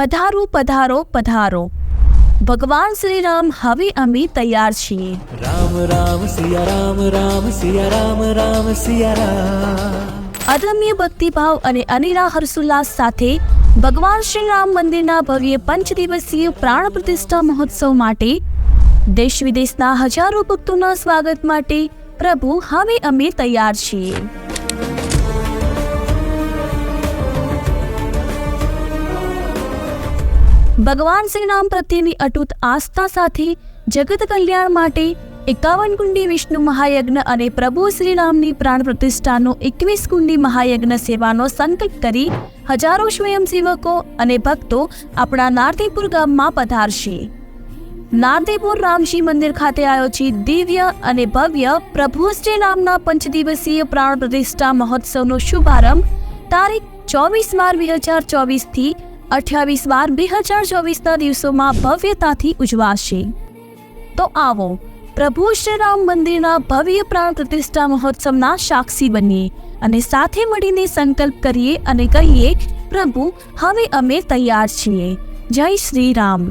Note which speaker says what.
Speaker 1: પધારો પધારો પધારો. ભગવાન શ્રી રામ હવે અમે તૈયાર છીએ.
Speaker 2: રામ રામ સિયા રામ રામ સિયા રામ રામ સિયા રામ.
Speaker 1: અદમ્ય ભક્તિભાવ અને અનેરા હર્ષોલ્લાસ સાથે ભગવાન શ્રી રામ મંદિરના ભવ્ય પંચદિવસીય પ્રાણ પ્રતિષ્ઠા મહોત્સવ માટે દેશ વિદેશના હજારો ભક્તોના સ્વાગત માટે પ્રભુ હવે અમે તૈયાર છીએ. ભગવાન શ્રી રામ પ્રત્યેની અતૂટ આસ્થા સાથે જગત કલ્યાણ માટે 51 કુંડી વિષ્ણુ મહાયજ્ઞ અને પ્રભુ શ્રી રામની પ્રાણ પ્રતિષ્ઠાનો 21 કુંડી મહાયજ્ઞ સેવાનો સંકલ્પ કરી હજારો સ્વયંસેવકો અને ભક્તો આપણા નારદીપુર ગામમાં પધારશે. નારદીપુર રામજી મંદિર ખાતે આયોજિત દિવ્ય અને ભવ્ય પ્રભુ શ્રી રામના પંચદિવસીય પ્રાણ પ્રતિષ્ઠા મહોત્સવનો શુભારંભ તારીખ 24/12/2024 થી 28/12/2024ના દિવસોમાં ભવ્યતાથી ઉજવાશે. તો આવો પ્રભુ શ્રી રામ મંદિરના ભવ્ય પ્રાણ પ્રતિષ્ઠા મહોત્સવના સાક્ષી બનીએ અને સાથે મળીને સંકલ્પ કરીએ અને કહીએ, પ્રભુ હવે અમે તૈયાર છીએ. જય શ્રી રામ.